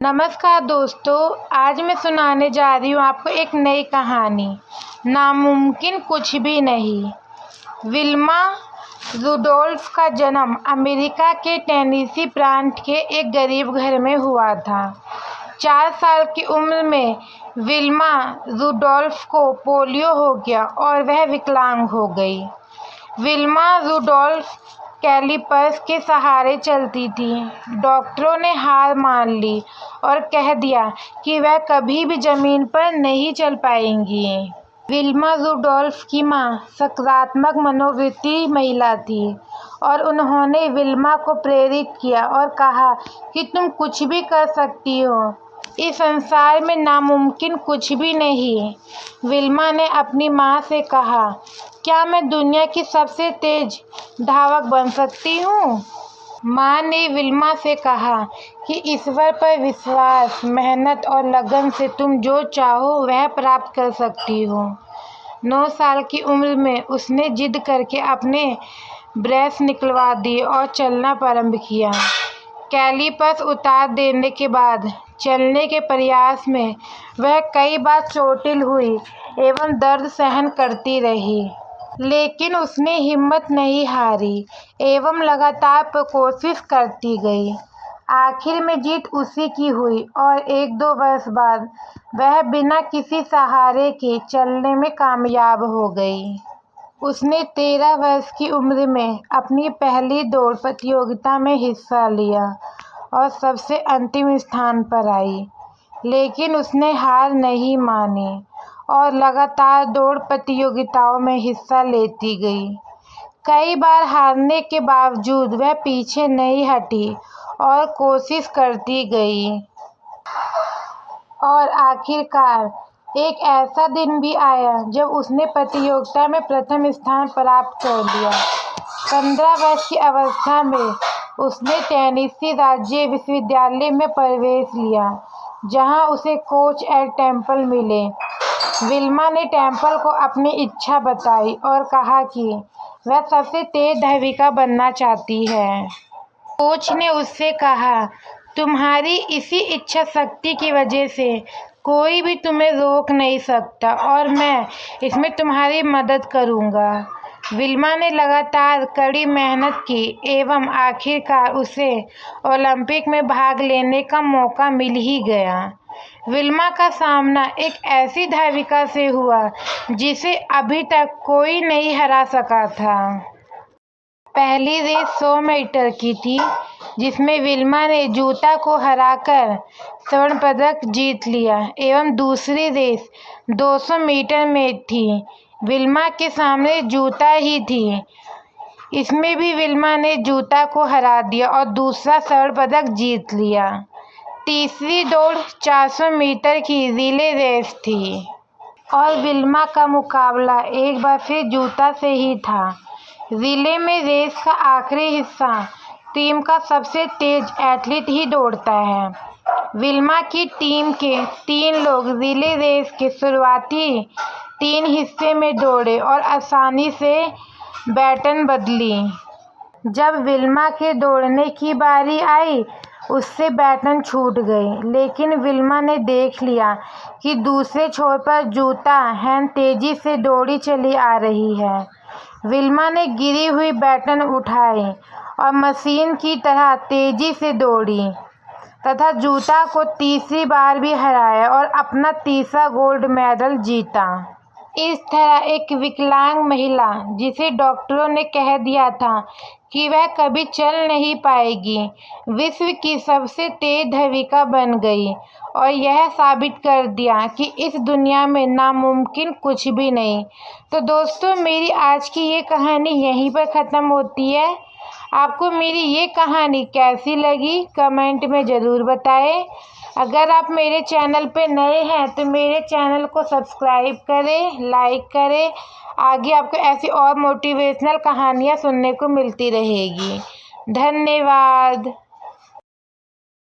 नमस्कार दोस्तों, आज मैं सुनाने जा रही हूँ आपको एक नई कहानी, नामुमकिन कुछ भी नहीं। विल्मा रुडोल्फ का जन्म अमेरिका के टेनेसी प्रांत के एक गरीब घर में हुआ था। 4 साल की उम्र में विल्मा रुडोल्फ को पोलियो हो गया और वह विकलांग हो गई। विल्मा रुडोल्फ कैलिपर्स के सहारे चलती थी। डॉक्टरों ने हार मान ली और कह दिया कि वह कभी भी ज़मीन पर नहीं चल पाएंगी। विल्मा रुडोल्फ की मां सकारात्मक मनोवृत्ति महिला थी और उन्होंने विल्मा को प्रेरित किया और कहा कि तुम कुछ भी कर सकती हो, इस संसार में नामुमकिन कुछ भी नहीं। विल्मा ने अपनी मां से कहा, क्या मैं दुनिया की सबसे तेज धावक बन सकती हूँ? मां ने विल्मा से कहा कि ईश्वर पर विश्वास, मेहनत और लगन से तुम जो चाहो वह प्राप्त कर सकती हो। 9 साल की उम्र में उसने जिद करके अपने ब्रेस निकलवा दिए और चलना प्रारंभ किया। कैलिपर्स उतार देने के बाद चलने के प्रयास में वह कई बार चोटिल हुई एवं दर्द सहन करती रही, लेकिन उसने हिम्मत नहीं हारी एवं लगातार कोशिश करती गई। आखिर में जीत उसी की हुई और 1-2 वर्ष बाद वह बिना किसी सहारे के चलने में कामयाब हो गई। उसने 13 वर्ष की उम्र में अपनी पहली दौड़ प्रतियोगिता में हिस्सा लिया और सबसे अंतिम स्थान पर आई, लेकिन उसने हार नहीं मानी और लगातार दौड़ प्रतियोगिताओं में हिस्सा लेती गई। कई बार हारने के बावजूद वह पीछे नहीं हटी और कोशिश करती गई और आखिरकार एक ऐसा दिन भी आया जब उसने प्रतियोगिता में प्रथम स्थान प्राप्त कर लिया। 15 वर्ष की अवस्था में उसने टेनेसी राज्य विश्वविद्यालय में प्रवेश लिया, जहां उसे कोच एड टेम्पल मिले। विल्मा ने टेम्पल को अपनी इच्छा बताई और कहा कि वह सबसे तेज धाविका बनना चाहती है। कोच ने उससे कहा, तुम्हारी इसी इच्छा शक्ति की वजह से कोई भी तुम्हें रोक नहीं सकता और मैं इसमें तुम्हारी मदद करूंगा। विल्मा ने लगातार कड़ी मेहनत की एवं आखिरकार उसे ओलंपिक में भाग लेने का मौका मिल ही गया। विल्मा का सामना एक ऐसी धाविका से हुआ जिसे अभी तक कोई नहीं हरा सका था। पहली रेस 100 मीटर की थी, जिसमें विल्मा ने जूता को हराकर स्वर्ण पदक जीत लिया एवं दूसरी रेस 200 मीटर में थी। विल्मा के सामने जूता ही थी, इसमें भी विल्मा ने जूता को हरा दिया और दूसरा स्वर्ण पदक जीत लिया। तीसरी दौड़ 400 मीटर की रिले रेस थी और विल्मा का मुकाबला एक बार फिर जूता से ही था। रिले में रेस का आखिरी हिस्सा टीम का सबसे तेज एथलीट ही दौड़ता है। विल्मा की टीम के 3 लोग रिले रेस के शुरुआती 3 हिस्से में दौड़े और आसानी से बैटन बदली। जब विल्मा के दौड़ने की बारी आई, उससे बैटन छूट गई, लेकिन विल्मा ने देख लिया कि दूसरे छोर पर जूता हैन तेजी से दौड़ी चली आ रही है। विल्मा ने गिरी हुई बैटन उठाई और मशीन की तरह तेजी से दौड़ी तथा जूता को तीसरी बार भी हराया और अपना तीसरा गोल्ड मेडल जीता। इस तरह एक विकलांग महिला, जिसे डॉक्टरों ने कह दिया था कि वह कभी चल नहीं पाएगी, विश्व की सबसे तेज धाविका बन गई और यह साबित कर दिया कि इस दुनिया में नामुमकिन कुछ भी नहीं। तो दोस्तों, मेरी आज की ये कहानी यहीं पर ख़त्म होती है। आपको मेरी ये कहानी कैसी लगी कमेंट में ज़रूर बताएं। अगर आप मेरे चैनल पे नए हैं तो मेरे चैनल को सब्सक्राइब करें, लाइक करें। आगे आपको ऐसी और मोटिवेशनल कहानियाँ सुनने को मिलती रहेगी। धन्यवाद।